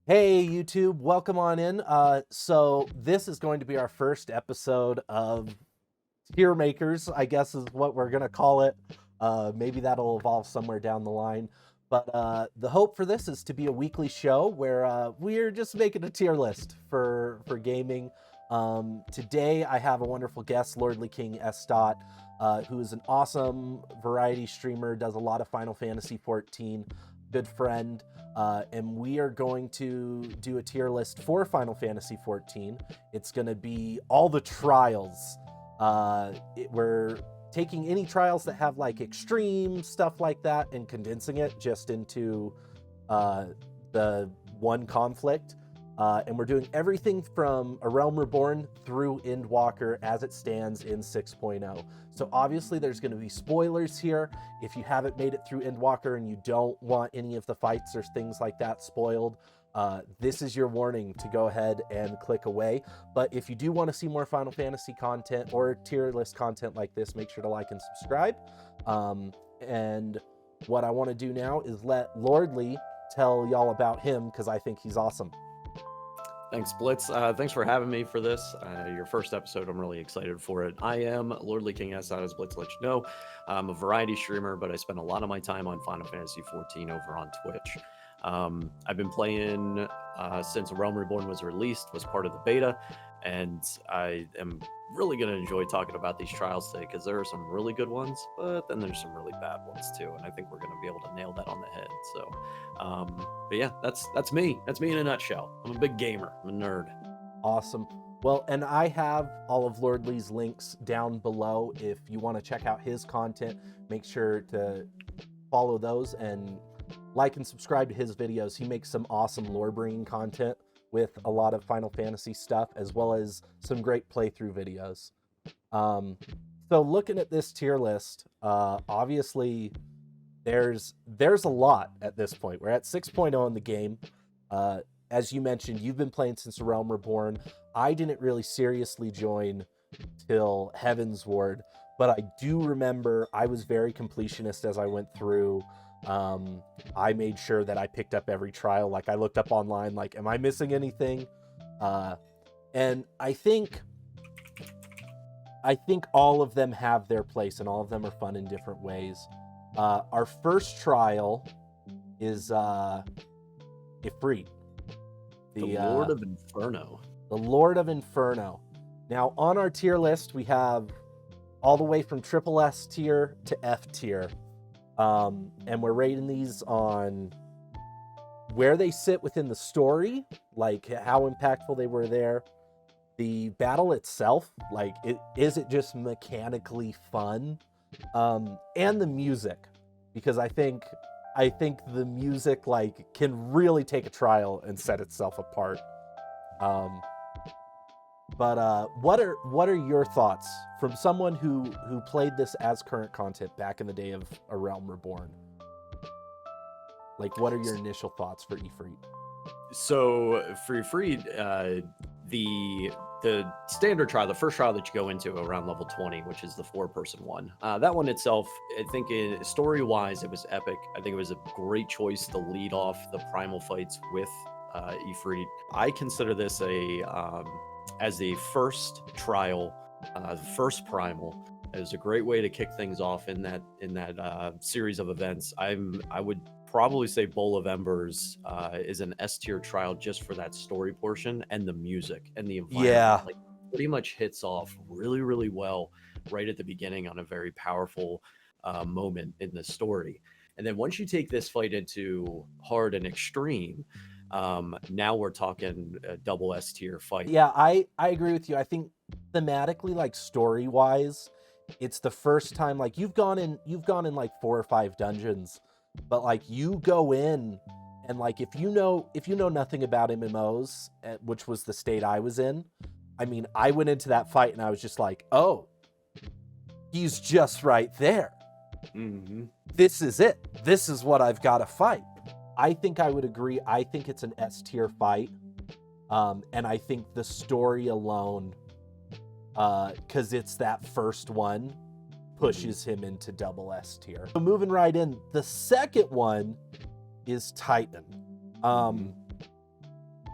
Hey YouTube, welcome on in. So this is going to be our first episode of Tiermakers, I guess is what we're gonna call it. Maybe that'll evolve somewhere down the line. But the hope for this is to be a weekly show where we're just making a tier list for gaming. Today I have a wonderful guest, LordlyKingSDot, who is an awesome variety streamer, does a lot of Final Fantasy XIV, good friend. And we are going to do a tier list for Final Fantasy XIV. It's going to be all the trials. We're taking any trials that have like extreme stuff like that and condensing it just into the one conflict. And we're doing everything from A Realm Reborn through Endwalker as it stands in 6.0. So obviously there's going to be spoilers here. If you haven't made it through Endwalker and you don't want any of the fights or things like that spoiled, this is your warning to go ahead and click away. But if you do want to see more Final Fantasy content or tier list content like this, make sure to like and subscribe. And what I want to do now is let Lordly tell y'all about him because I think he's awesome. Thanks, Blitz. Thanks for having me for this. Your first episode, I'm really excited for it. I am LordlyKingSDot, as Blitz let you know. I'm a variety streamer, but I spend a lot of my time on Final Fantasy XIV over on Twitch. I've been playing since A Realm Reborn was released, was part of the beta, and I am really going to enjoy talking about these trials today because there are some really good ones, but then there's some really bad ones too, and I think we're going to be able to nail that on the head. So, but yeah, that's me. That's me in a nutshell. I'm a big gamer. I'm a nerd. Awesome. Well, and I have all of Lordly's links down below. If you want to check out his content, make sure to follow those and like and subscribe to his videos. He makes some awesome lore bringing content with a lot of Final Fantasy stuff, as well as some great playthrough videos. So looking at this tier list, obviously there's a lot at this point. We're at 6.0 in the game. As you mentioned, you've been playing since A Realm Reborn. I didn't really seriously join till Heaven's Ward, but I do remember I was very completionist as I went through. I made sure that I picked up every trial. Like I looked up online, like, am I missing anything? And I think all of them have their place and all of them are fun in different ways. Our first trial is Ifrit. The Lord of Inferno. The Lord of Inferno. Now on our tier list, we have all the way from triple S tier to F tier. And we're rating these on where they sit within the story, like how impactful they were there. The battle itself, like, is it just mechanically fun? And the music, because I think the music like can really take a trial and set itself apart. But what are your thoughts from someone who played this as current content back in the day of A Realm Reborn? Like, what are your initial thoughts for Ifrit? So for Ifrit, the standard trial, the first trial that you go into around level 20, which is the 4-person one, that one itself, I think story-wise, it was epic. I think it was a great choice to lead off the primal fights with Ifrit. I consider this as the first trial, the first primal. It was a great way to kick things off in that series of events. I would probably say Bowl of Embers is an S tier trial just for that story portion and the music and the environment. Yeah, like pretty much hits off really, really well right at the beginning on a very powerful moment in the story. And then once you take this fight into hard and extreme, now we're talking a double S tier fight. Yeah, I agree with you. I think thematically, like story wise, it's the first time, like you've gone in like 4 or 5 dungeons, but like you go in and like if you know nothing about MMOs, which was the state I was in, I mean, I went into that fight and I was just like, oh, he's just right there. Mm-hmm. This is it. This is what I've got to fight. I think I would agree. I think it's an S tier fight. And I think the story alone, because it's that first one, pushes him into double S tier. So moving right in, the second one is Titan.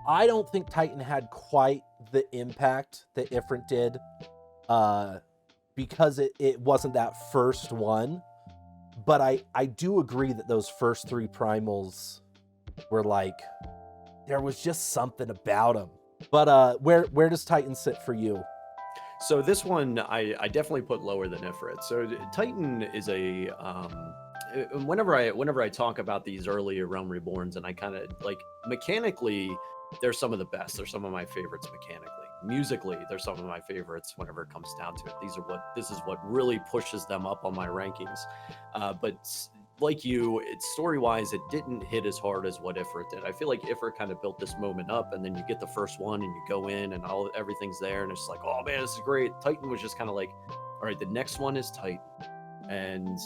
I don't think Titan had quite the impact that Ifrit did, because it wasn't that first one. But I do agree that those first 3 primals were like, there was just something about them. But where does Titan sit for you? So this one, I definitely put lower than Ifrit. So Titan is a whenever I talk about these early Realm Reborns, and I kind of like mechanically, they're some of the best. They're some of my favorites mechanically. Musically, they're some of my favorites whenever it comes down to it. This is what really pushes them up on my rankings. But like you, it's story-wise, it didn't hit as hard as what Ifrit did. I feel like Ifrit kind of built this moment up, and then you get the first one, and you go in, and everything's there, and it's like, oh man, this is great. Titan was just kind of like, all right, the next one is Titan, and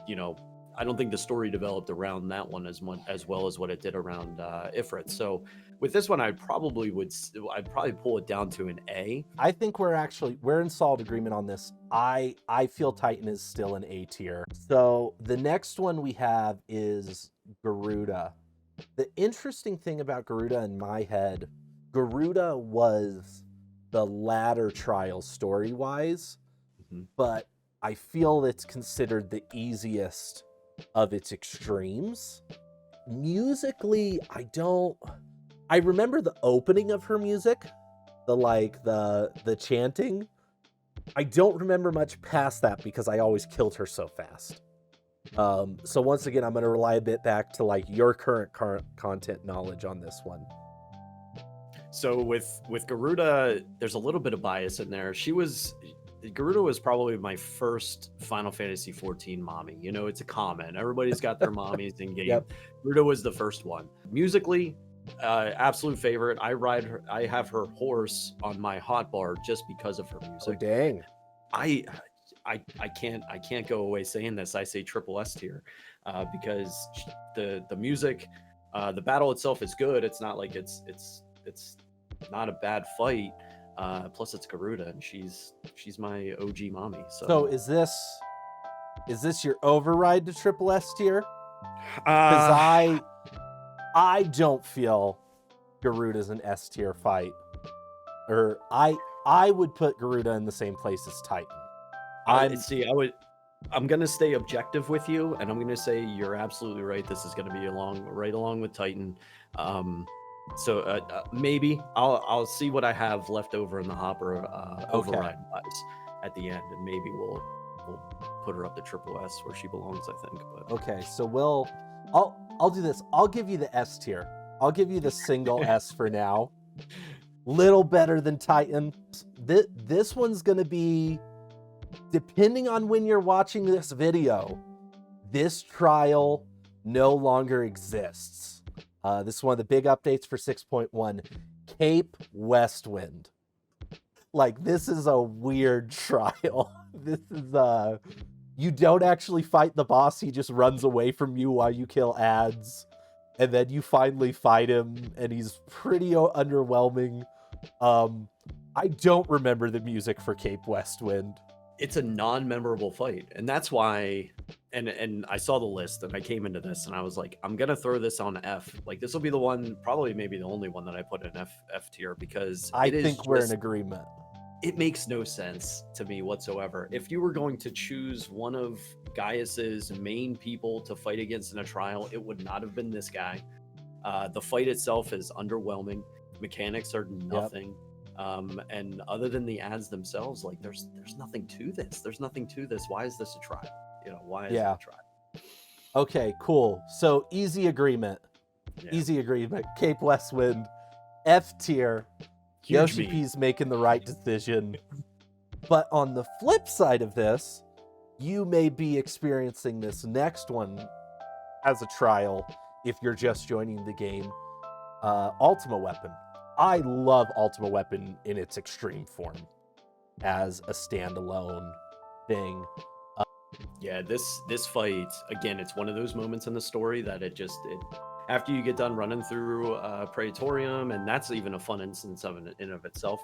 you know, I don't think the story developed around that one as well as what it did around Ifrit. So with this one, I'd probably pull it down to an A. I think we're in solid agreement on this. I feel Titan is still an A tier. So the next one we have is Garuda. The interesting thing about Garuda in my head, Garuda was the ladder trial story-wise, but I feel it's considered the easiest of its extremes. Musically, I remember the opening of her music, the chanting. I don't remember much past that because I always killed her so fast. So once again, I'm going to rely a bit back to like your current content knowledge on this one. So with Garuda, there's a little bit of bias in there. Garuda was probably my first Final Fantasy XIV mommy. You know, it's a comment. Everybody's got their mommies in game. Yep. Garuda was the first one. Musically, absolute favorite. I have her horse on my hotbar just because of her music. Oh, dang. I can't go away saying this. I say triple S tier because the music, the battle itself is good. It's not like it's not a bad fight. Plus it's Garuda, and she's my OG mommy. So is this your override to triple S tier? Because I don't feel Garuda's an S tier fight, or I would put Garuda in the same place as Titan. I'm gonna stay objective with you, and I'm gonna say you're absolutely right. This is gonna be right along with Titan. So maybe I'll see what I have left over in the hopper override wise at the end, and maybe we'll put her up to triple S where she belongs, I think. But okay, so I'll do this. I'll give you the S tier. I'll give you the single S for now. Little better than Titan. This one's gonna be, depending on when you're watching this video, this trial no longer exists. This is one of the big updates for 6.1. Cape Westwind. Like, this is a weird trial. This is, you don't actually fight the boss. He just runs away from you while you kill ads. And then you finally fight him, and he's pretty underwhelming. I don't remember the music for Cape Westwind. It's a non-memorable fight, and that's why. And I saw the list, and I came into this, and I was like, I'm gonna throw this on F. Like, this will be the one, probably maybe the only one that I put in F tier, because I think we're in agreement. It makes no sense to me whatsoever. If you were going to choose one of Gaius's main people to fight against in a trial, it would not have been this guy. The fight itself is underwhelming. Mechanics are nothing. Yep. And other than the ads themselves, like there's nothing to this. There's nothing to this. Why is this a trial? You know, why is it a trial? Okay, cool. So easy agreement. Yeah. Easy agreement. Cape Westwind, F tier. Yoshi P's making the right decision. But on the flip side of this, you may be experiencing this next one as a trial if you're just joining the game. Ultima Weapon. I love Ultima Weapon in its extreme form as a standalone thing. Yeah, this fight, again, it's one of those moments in the story that it after you get done running through Praetorium, and that's even a fun instance of it in of itself,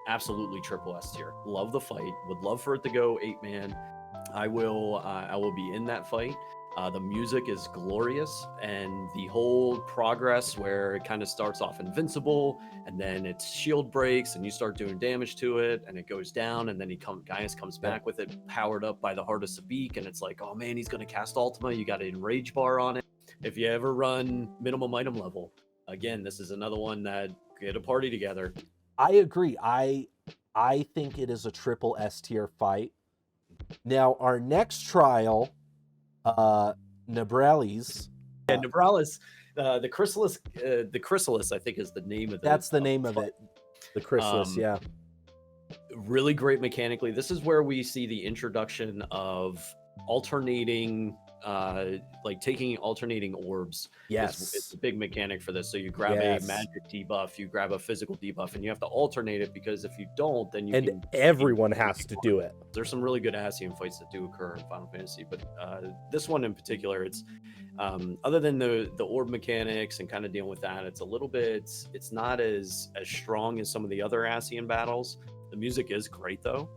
absolutely triple S tier. Love the fight. Would love for it to go 8-man. I will be in that fight. The music is glorious, and the whole progress where it kind of starts off invincible, and then its shield breaks, and you start doing damage to it, and it goes down, and then Gaius comes back with it powered up by the Heart of Sabik, and it's like, oh man, he's gonna cast Ultima. You got an enrage bar on it. If you ever run minimum item level, again, this is another one that get a party together. I agree. I think it is a triple S tier fight. Now our next trial. Nebralis. Yeah, Nebralis, the Chrysalis, I think is the name of That's the name of it. The Chrysalis, yeah. Really great mechanically. This is where we see the introduction of alternating, taking alternating orbs. Yes. It's a big mechanic for this. So you grab a magic debuff, you grab a physical debuff, and you have to alternate it, because if you don't, then everyone has to do it. There's some really good Ascian fights that do occur in Final Fantasy, but this one in particular, it's other than the orb mechanics and kind of dealing with that, it's a little bit, it's not as strong as some of the other Ascian battles. The music is great though.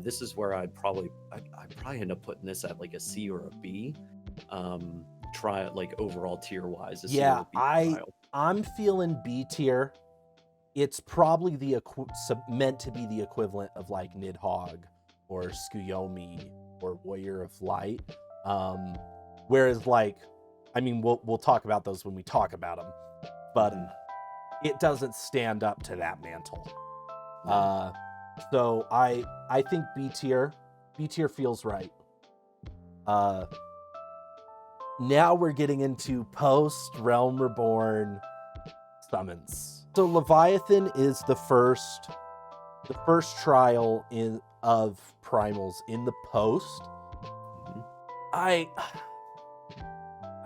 This is where I'd probably end up putting this at like a C or a B. Try it like overall tier wise. Yeah, I'm feeling B tier. It's probably meant to be the equivalent of like Nidhogg or Tsukuyomi or Warrior of Light. Whereas like, I mean, we'll talk about those when we talk about them, but it doesn't stand up to that mantle. So I think B tier feels right. Now we're getting into post Realm Reborn summons. So Leviathan is the first trial of primals in the post. I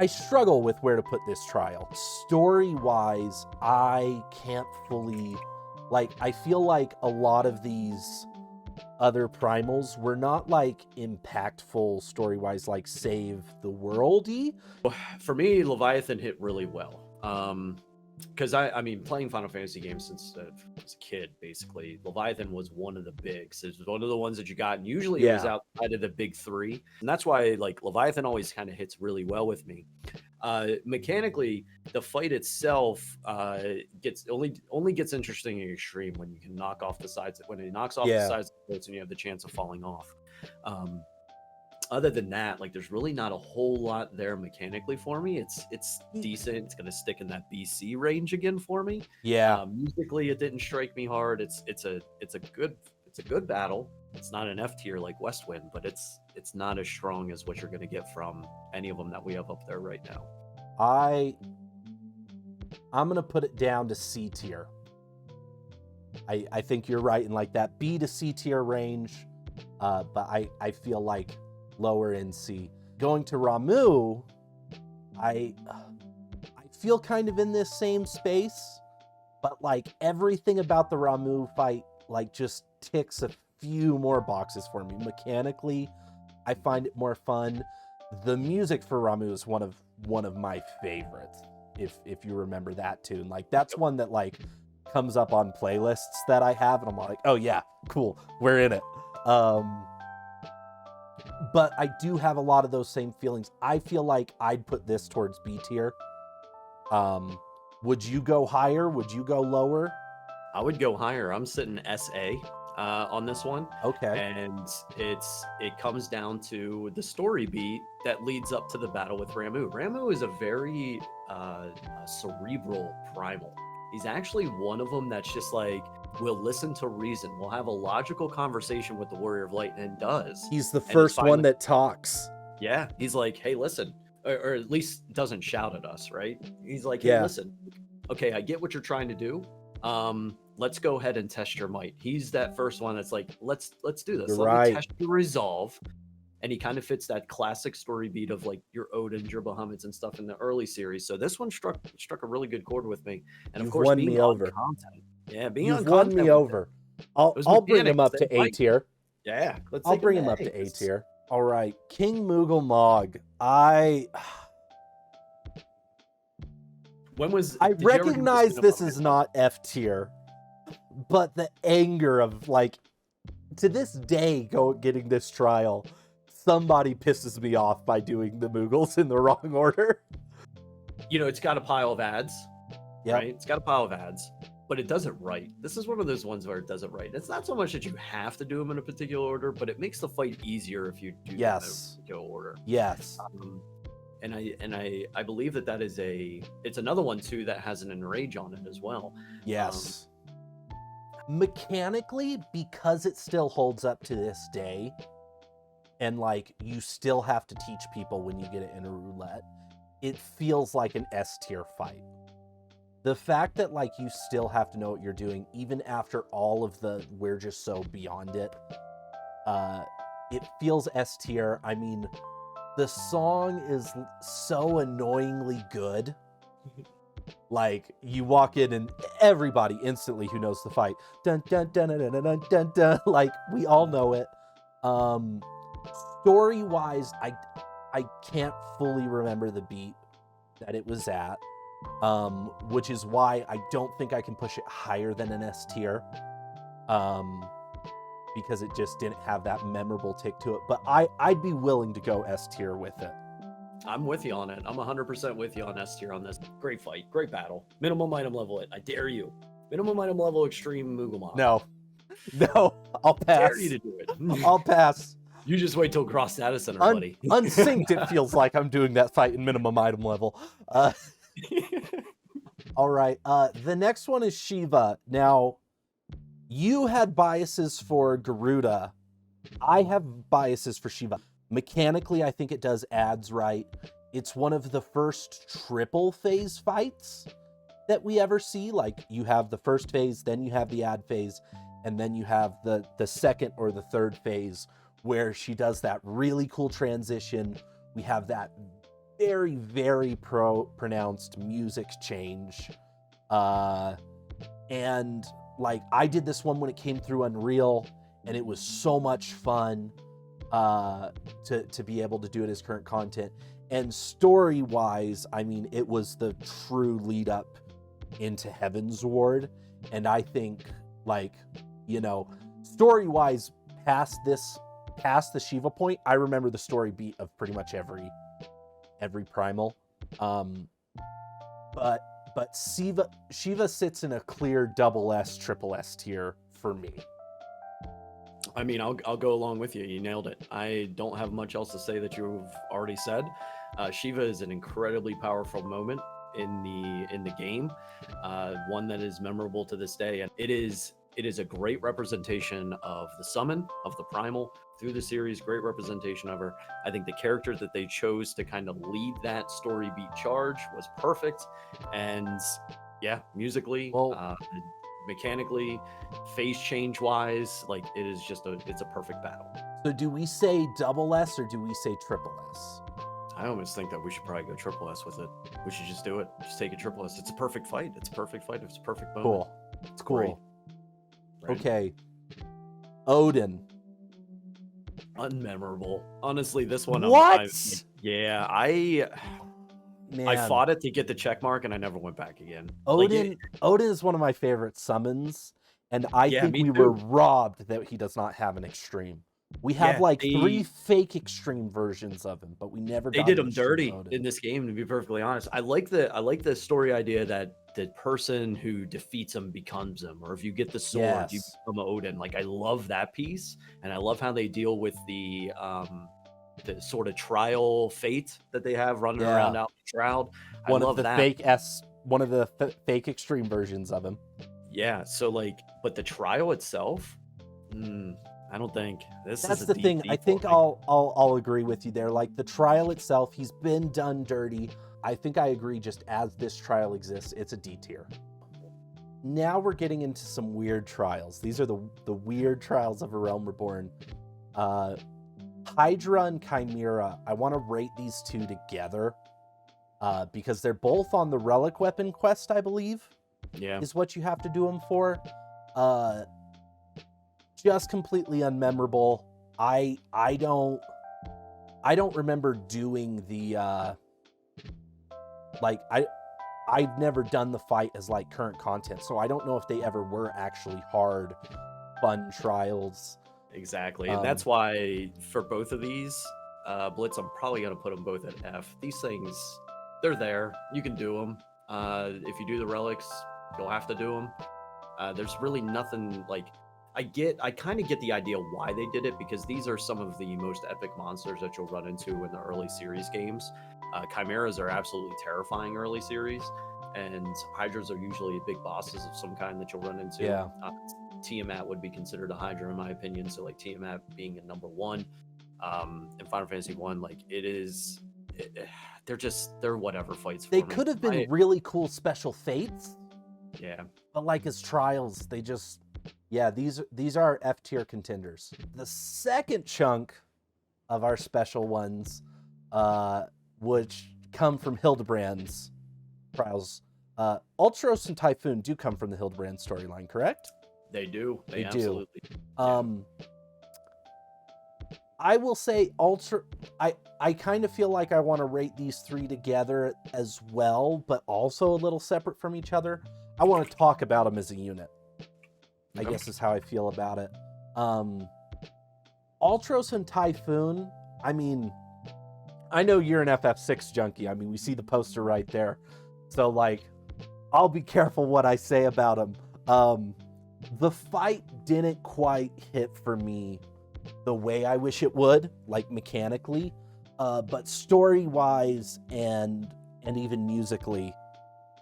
struggle with where to put this trial. Story-wise, I can't fully, I feel like a lot of these other primals were not impactful story-wise, save the world-y. For me, Leviathan hit really well. Because I mean, playing Final Fantasy games since I was a kid, basically, Leviathan was one of the bigs. It was one of the ones that you got, and usually it was outside of the big three. And that's why Leviathan always kind of hits really well with me. Mechanically, the fight itself gets interesting in extreme when you can knock off the sides. When it knocks off the sides of the boats and you have the chance of falling off. Other than that, there's really not a whole lot there mechanically for me. It's decent. It's gonna stick in that BC range again for me. Yeah. Musically, it didn't strike me hard. It's a good battle. It's not an F tier like Westwind, but it's not as strong as what you're gonna get from any of them that we have up there right now. I'm gonna put it down to C tier. I think you're right in that B to C tier range, but I feel like lower in C. Going to Ramuh, I feel kind of in this same space, but everything about the Ramuh fight just ticks a few more boxes for me. Mechanically, I find it more fun. The music for Ramuh is one of my favorites. If you remember that tune, that's one that comes up on playlists that I have, and I'm like, oh yeah, cool, we're in it. But I do have a lot of those same feelings. I feel like I'd put this towards B tier. Would you go higher? Would you go lower? I would go higher. I'm sitting SA on this one. Okay. And it comes down to the story beat that leads up to the battle with Ramuh. Ramuh is a very cerebral primal. He's actually one of them that's just will listen to reason. We'll have a logical conversation with the Warrior of Light, and does. He's the first one that talks. Yeah, he's like, hey, listen. Or at least doesn't shout at us, right? He's like, hey, listen. Okay, I get what you're trying to do. Let's go ahead and test your might. He's that first one that's like, let's do this. Let me test your resolve. And he kind of fits that classic story beat of your Odin, your Bahamuts and stuff in the early series. So this one struck a really good chord with me. And of course, being on content. Yeah, being on content. You've won me over. I'll bring him up to A tier. Yeah, I'll bring him up to A tier. All right, King Moogle Mog. I recognize this is not F tier, but the anger of to this day getting this trial somebody pisses me off by doing the Moogles in the wrong order. You know, it's got a pile of ads, Yep. right? It's got a pile of ads, but it does it right. This is one of those ones where it does it right. It's not so much that you have to do them in a particular order, but it makes the fight easier if you do them in a particular order. Yes. And I believe that is it's another one too that has an enrage on it as well. Yes. Mechanically, because it still holds up to this day, and like you still have to teach people when you get it in a roulette, it feels like an S tier fight. The fact that like you still have to know what you're doing, even after all of the we're just so beyond it, it feels S tier. I mean, the song is so annoyingly good. Like you walk in and everybody instantly who knows the fight, dun dun dun dun dun dun dun dun. Like we all know it. Story wise, I can't fully remember the beat that it was at, which is why I don't think I can push it higher than an S tier, because it just didn't have that memorable tick to it. But I'd be willing to go S tier with it. I'm with you on it. I'm 100% with you on S tier on this. Great fight, great battle. Minimum item level it. I dare you. Minimum item level extreme Moogle Mog. No, I'll pass. I dare you to do it. I'll pass. You just wait till Cross Data Center, buddy. Unsynced, it feels like I'm doing that fight in minimum item level. All right. The next one is Shiva. Now, you had biases for Garuda. I have biases for Shiva. Mechanically, I think it does ads right. It's one of the first triple phase fights that we ever see. Like, you have the first phase, then you have the ad phase, and then you have the second or the third phase where she does that really cool transition. We have that very, very pronounced music change. And like, I did this one when it came through Unreal, and it was so much fun to be able to do it as current content. And story-wise, I mean, it was the true lead up into Heaven's Ward. And I think, like, you know, story-wise, past the Shiva point, I remember the story beat of pretty much every primal. But Shiva sits in a clear double S, triple S tier for me. I mean, I'll go along with you. You nailed it. I don't have much else to say that you've already said. Shiva is an incredibly powerful moment in the game, one that is memorable to this day, and it is a great representation of the summon, of the primal through the series. Great representation of her. I think the character that they chose to kind of lead that story beat charge was perfect, and yeah, musically, mechanically, phase change wise, like it is just it's a perfect battle. So do we say double S or do we say triple S? I almost think that we should probably go triple S with it. We should just do it. Just take a triple S. It's a perfect fight. It's a perfect fight. It's a perfect moment. Cool. It's cool. Right. Okay. Odin. Unmemorable. Honestly, this one. What? I fought it to get the check mark, and I never went back again. Odin is one of my favorite summons, and I think we were robbed that he does not have an extreme. We have like 3 fake extreme versions of him, but we never. They did him dirty in this game, to be perfectly honest. I like the story idea that the person who defeats him becomes him, or if you get the sword, you become Odin. Like, I love that piece, and I love how they deal with the sort of trial fate that they have running around out the shroud. One of the fake extreme versions of him. Yeah, so like, but the trial itself, I don't think that's the thing. I think I'll agree with you there. Like, the trial itself, he's been done dirty. I think I agree. Just as this trial exists, it's a D tier. Now we're getting into some weird trials. These are the weird trials of A Realm Reborn. Hydra and Chimera, I want to rate these two together because they're both on the Relic Weapon quest, I believe. Yeah, is what you have to do them for. Just completely unmemorable. I don't remember doing the I've never done the fight as like current content, so I don't know if they ever were actually hard, fun trials. Exactly, and that's why for both of these, Blitz, I'm probably going to put them both at F. These things, they're there. You can do them. If you do the relics, you'll have to do them. There's really nothing like... I kind of get the idea why they did it, because these are some of the most epic monsters that you'll run into in the early series games. Chimeras are absolutely terrifying early series, and Hydras are usually big bosses of some kind that you'll run into. Yeah. Tiamat would be considered a Hydra in my opinion, so like Tiamat being a number one. In Final Fantasy 1, like they're whatever fights for They me. could have been really cool special fates. Yeah. But like as trials, they just... Yeah, these are F tier contenders. The second chunk of our special ones, which come from Hildebrand's trials. Ultros and Typhoon do come from the Hildebrand storyline, correct? They do. They absolutely do. I will say I kind of feel like I want to rate these three together as well, but also a little separate from each other. I want to talk about them as a unit, I guess is how I feel about it. Ultros and Typhoon, I mean, I know you're an FF6 junkie. I mean, we see the poster right there. So, like, I'll be careful what I say about them. The fight didn't quite hit for me the way I wish it would, like mechanically, but story-wise and even musically,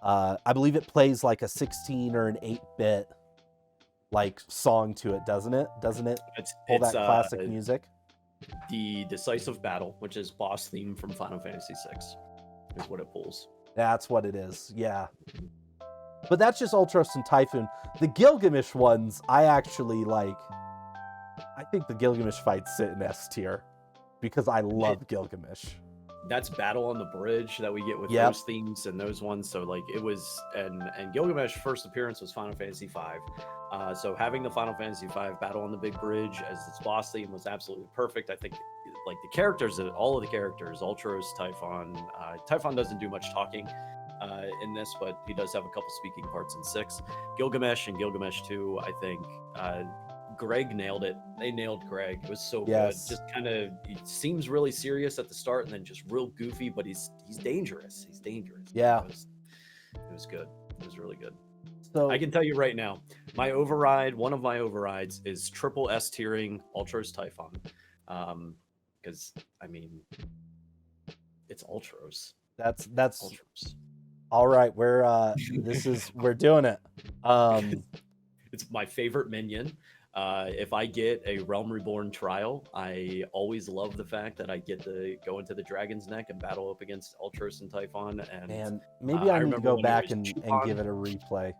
I believe it plays like a 16 or an 8-bit like song to it, doesn't it? Doesn't it pull that classic music? The Decisive Battle, which is boss theme from Final Fantasy VI, is what it pulls. That's what it is, yeah. But that's just Ultros and Typhoon. The Gilgamesh ones, I actually like. I think the Gilgamesh fights sit in S tier because I love Gilgamesh. That's Battle on the Bridge that we get with those themes and those ones. So like it was, and Gilgamesh first appearance was Final Fantasy V. So having the Final Fantasy V Battle on the Big Bridge as its boss theme was absolutely perfect. I think like the characters, all of the characters, Ultros, Typhon. Typhon doesn't do much talking in this, but he does have a couple speaking parts in 6. Gilgamesh and Gilgamesh 2, I think Greg nailed it. They nailed Greg. It was so good. Just kind of, he seems really serious at the start and then just real goofy, but he's dangerous. He's dangerous. Yeah. It was good. It was really good. So I can tell you right now, my override, one of my overrides is triple S tiering Ultros Typhon. Because I mean, it's Ultros. That's Ultros. All right, we're doing it. It's my favorite minion. If I get a Realm Reborn trial, I always love the fact that I get to go into the Dragon's Neck and battle up against Ultros and Typhon. And maybe I need to go back and give it a replay.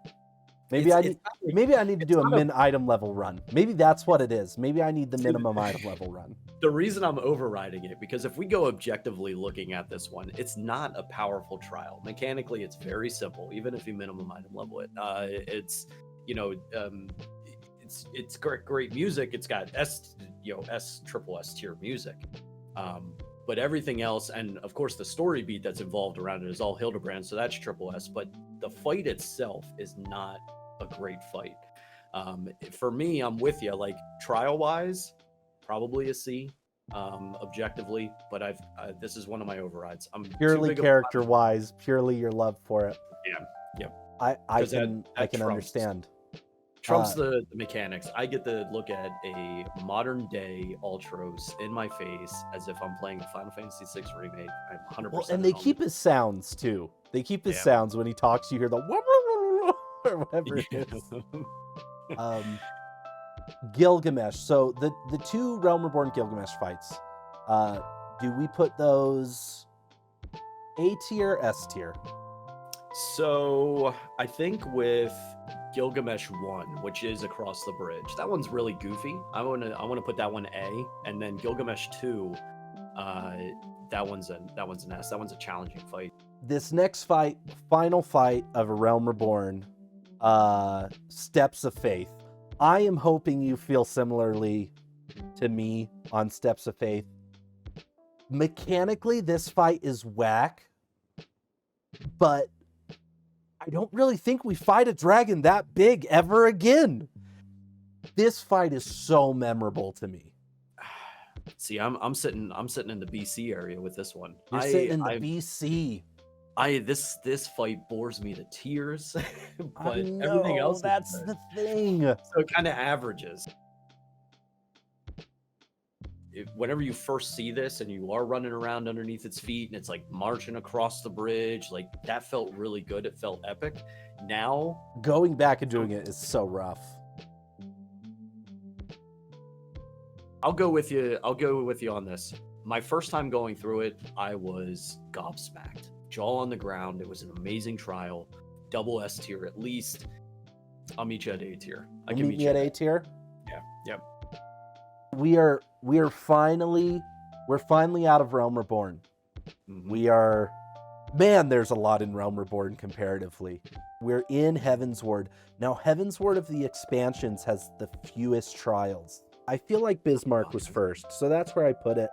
Maybe I need to do a min item level run. Maybe that's what it is. Maybe I need the minimum item level run. The reason I'm overriding it, because if we go objectively looking at this one, it's not a powerful trial. Mechanically, it's very simple, even if you minimum item level it. It's great music. It's got triple S tier music. But everything else, and of course the story beat that's involved around it is all Hildebrand, so that's triple S. But the fight itself is not a great fight. For me, I'm with you. Like trial wise, probably a C. Objectively, but this is one of my overrides. I'm purely character wise, purely your love for it. Yeah. I can understand. Trumps the mechanics. I get to look at a modern day Ultros in my face as if I'm playing a Final Fantasy VI remake. I'm 100%. Well, and they keep his sounds too. They keep his sounds when he talks. You hear the or whatever it is. Gilgamesh. So the 2 Realm Reborn Gilgamesh fights. Do we put those A tier, S tier? So I think with Gilgamesh 1, which is across the bridge, that one's really goofy. I want to put that one A, and then Gilgamesh 2, that one's an S. That one's a challenging fight. This next fight, final fight of A Realm Reborn, Steps of Faith. I am hoping you feel similarly to me on Steps of Faith. Mechanically, this fight is whack, but I don't really think we fight a dragon that big ever again. This fight is so memorable to me. See, I'm sitting in the BC area with this one. You're sitting in the BC. This fight bores me to tears, I but everything know, else is that's good. the thing. So it kind of averages. Whenever you first see this and you are running around underneath its feet and it's like marching across the bridge, like that felt really good. It felt epic. Now going back and doing it is so rough. I'll go with you on this. My first time going through it, I was gobsmacked. Jaw on the ground. It was an amazing trial. Double S tier at least. I'll meet you at A tier. You'll meet me at A tier? Yeah. Yep. We're finally out of Realm Reborn. Mm-hmm. There's a lot in Realm Reborn comparatively. We're in Heavensward. Now, Heavensward of the expansions has the fewest trials. I feel like Bismarck was first, so that's where I put it.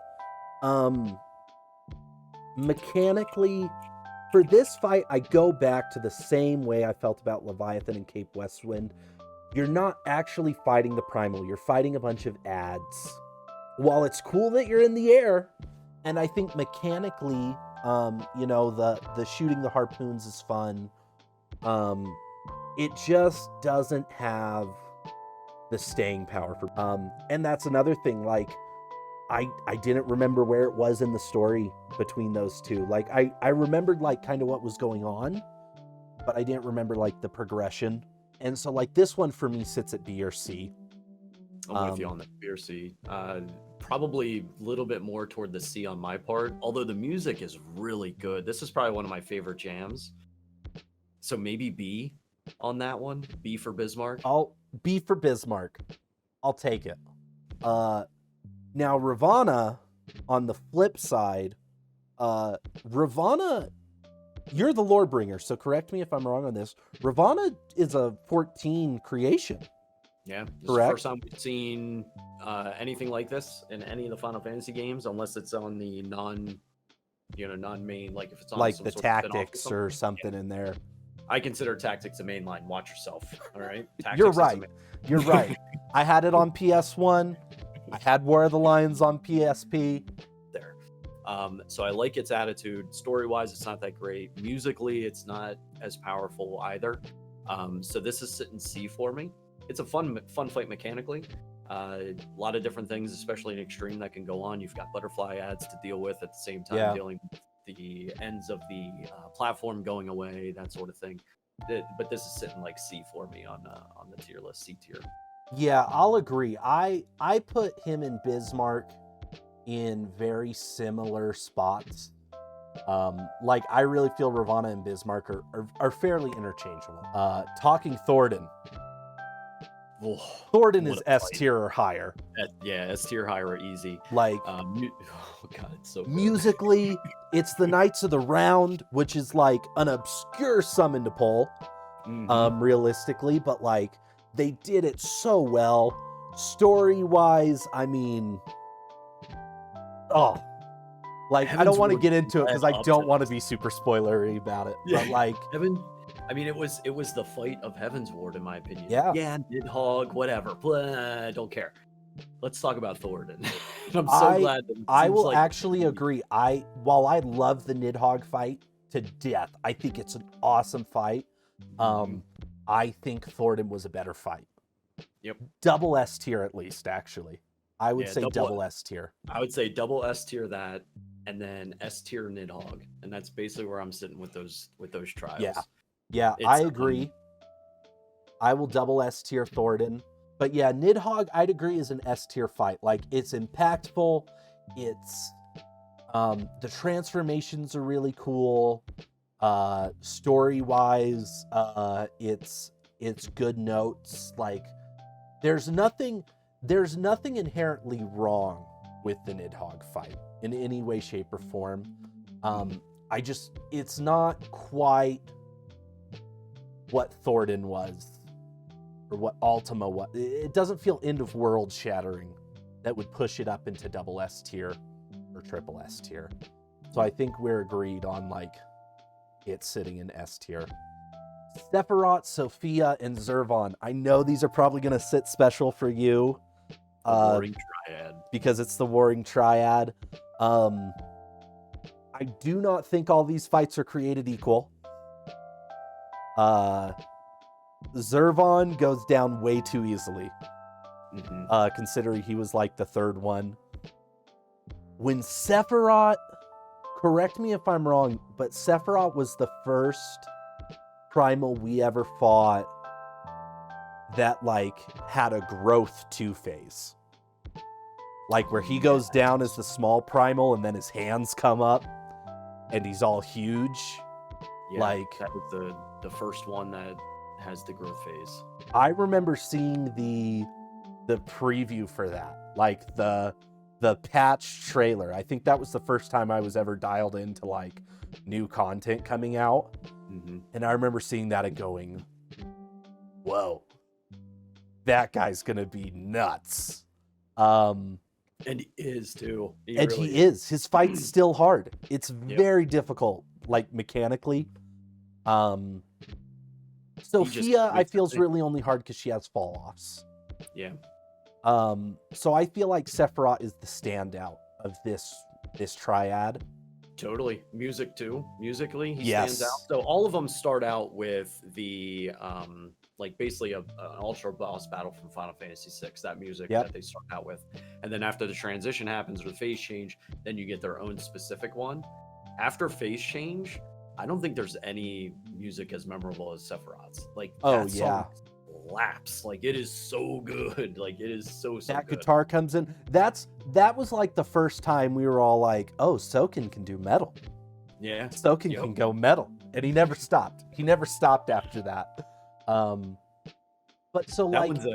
Mechanically, for this fight, I go back to the same way I felt about Leviathan and Cape Westwind. You're not actually fighting the Primal, you're fighting a bunch of ads. While it's cool that you're in the air, and I think mechanically, the shooting the harpoons is fun. It just doesn't have the staying power for, and that's another thing, like, I didn't remember where it was in the story between those two. Like, I remembered, like, kind of what was going on, but I didn't remember, like, the progression. And so, like, this one for me sits at B or C. I'm with you on the B or C. Probably a little bit more toward the C on my part, although the music is really good. This is probably one of my favorite jams. So maybe B on that one. B for Bismarck. B for Bismarck. I'll take it. Now, Ravana, on the flip side, Ravana, you're the Lorebringer, so correct me if I'm wrong on this. Ravana is a 14 creation. Yeah, this correct. Is the first time we've seen anything like this in any of the Final Fantasy games, unless it's on the non-main, like if it's on like some the sort tactics of or something in there. I consider tactics a main line. Watch yourself. All right. Tactics You're right. You're right. I had it on PS1. I had War of the Lions on PSP. There. So I like its attitude. Story-wise, it's not that great. Musically, it's not as powerful either. So this is sitting C for me. It's a fun fight mechanically. A lot of different things, especially in Extreme, that can go on. You've got butterfly ads to deal with at the same time, dealing with the ends of the platform going away, that sort of thing. But this is sitting like C for me on the tier list, C tier. Yeah, I'll agree. I put him and Bismarck in very similar spots. Like, I really feel Ravana and Bismarck are fairly interchangeable. Talking Thornton. Oh, Thornton is S tier or higher. Yeah, S tier higher or easy. Like, oh god, it's so good. Musically, it's the Knights of the Round, which is like an obscure summon to pull, realistically, but like they did it so well. Story-wise, I mean, I don't want to get into it because I don't want to be super spoilery about it. But like, it was the fight of Heavensward, in my opinion. Yeah, Nidhogg, whatever. Blah, don't care. Let's talk about Thornton. I'm so glad that I will actually agree. While I love the Nidhogg fight to death, I think it's an awesome fight. I think Thornton was a better fight. Yep. Double S tier at least, actually. I would say double S tier. I would say double S tier that, and then S tier Nidhogg, and that's basically where I'm sitting with those trials. Yeah, I agree. I will double S tier Thornton. But yeah, Nidhogg, I'd agree, is an S tier fight. Like, it's impactful. It's the transformations are really cool. Story-wise, it's good notes. Like, there's nothing inherently wrong with the Nidhogg fight in any way, shape, or form. It's not quite what Thornton was, or what Ultima was. It doesn't feel end of world shattering that would push it up into double S tier or triple S tier. So I think we're agreed on like it's sitting in S tier. Sephiroth, Sophia, and Zervon. I know these are probably going to sit special for you. Warring Triad. because it's the Warring Triad. I do not think all these fights are created equal. Zervon goes down way too easily, considering he was like the third one. When Sephiroth, correct me if I'm wrong, but Sephiroth was the first primal we ever fought that like had a growth 2 phase. Like where he goes down as the small primal and then his hands come up and he's all huge. Yeah, like that was the first one that has the growth phase. I remember seeing the preview for that, like the patch trailer. I think that was the first time I was ever dialed into like new content coming out. And I remember seeing that and going, whoa, that guy's gonna be nuts. And he is too. He is. His fight's still hard. It's very difficult, like mechanically. Sophia, I feel, is really only hard because she has fall-offs. Yeah. So I feel like Sephiroth is the standout of this triad. Totally. Music too. Musically, he stands out. So all of them start out with the like basically an ultra boss battle from Final Fantasy VI. That music that they start out with, and then after the transition happens or the phase change, then you get their own specific one. After phase change, I don't think there's any music as memorable as Sephiroth's. Like that song slaps. Like it is so good. Like it is so that good. Guitar comes in. That was like the first time we were all like, oh, Soken can do metal. Yeah. Soken can go metal. And he never stopped. He never stopped after that. But so that like one's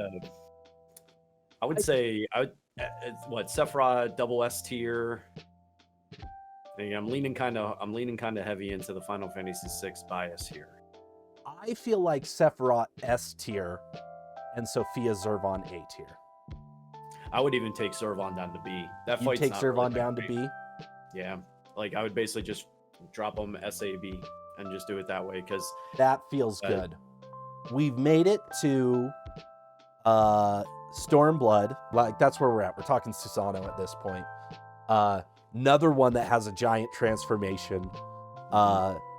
I would say what Sephiroth double S tier. I'm leaning kind of heavy into the Final Fantasy VI bias here. I feel like Sephiroth S tier and Sophia Zervon A tier. I would even take Zervon down to B. That fight take Zervon down to B. Yeah, like I would basically just drop them SAB and just do it that way because that feels good. We've made it to Stormblood. Like that's where we're at. We're talking Susano at this point. Another one that has a giant transformation.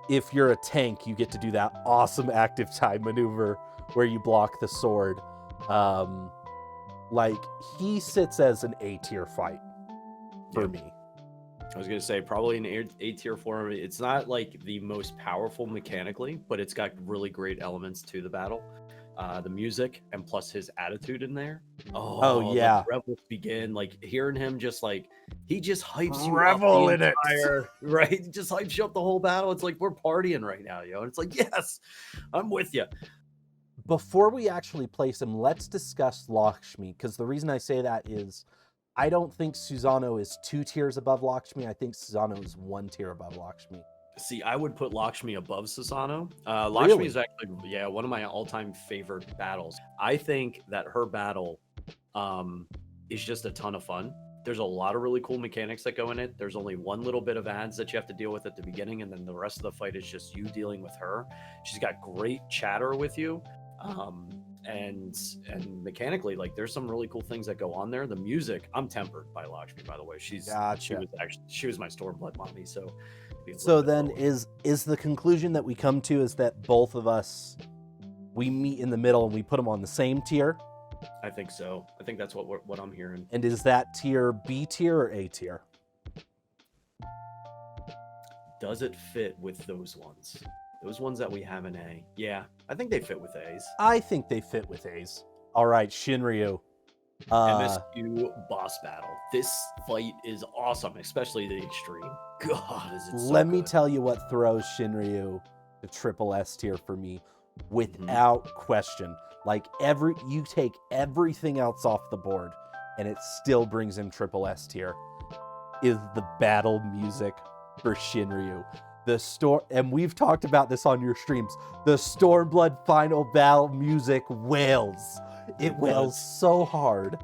If you're a tank, you get to do that awesome active time maneuver where you block the sword. Like he sits as an A tier fight for me. I was gonna say probably an A tier for me. It's not like the most powerful mechanically, but it's got really great elements to the battle. The music and plus his attitude in there. Oh yeah. Rebels begin, like hearing him just like he just hypes you Revel up in it. Right? He just hypes you up the whole battle. It's like we're partying right now, yo. And it's like, yes, I'm with you. Before we actually place him, let's discuss Lakshmi, because the reason I say that is I don't think Susano is 2 tiers above Lakshmi. I think Susano is 1 tier above Lakshmi. See, I would put Lakshmi above Susano. Lakshmi is actually, one of my all-time favorite battles. I think that her battle is just a ton of fun. There's a lot of really cool mechanics that go in it. There's only one little bit of ads that you have to deal with at the beginning, and then the rest of the fight is just you dealing with her. She's got great chatter with you. And mechanically, like there's some really cool things that go on there. The music, I'm tempered by Lakshmi, by the way. She was my Stormblood mommy. So then is the conclusion that we come to is that both of us, we meet in the middle and we put them on the same tier? I think so. I think that's what I'm hearing. And is that tier B tier or A tier? Does it fit with those ones? Those ones that we have in A. Yeah, I think they fit with A's. I think they fit with A's. All right, Shinryu. MSU boss battle. This fight is awesome, especially the extreme. God, is it so Let me tell you what throws Shinryu to triple S tier for me without question. Like you take everything else off the board and it still brings him triple S tier is the battle music for Shinryu. And we've talked about this on your streams. The Stormblood final battle music wails. It wails so hard.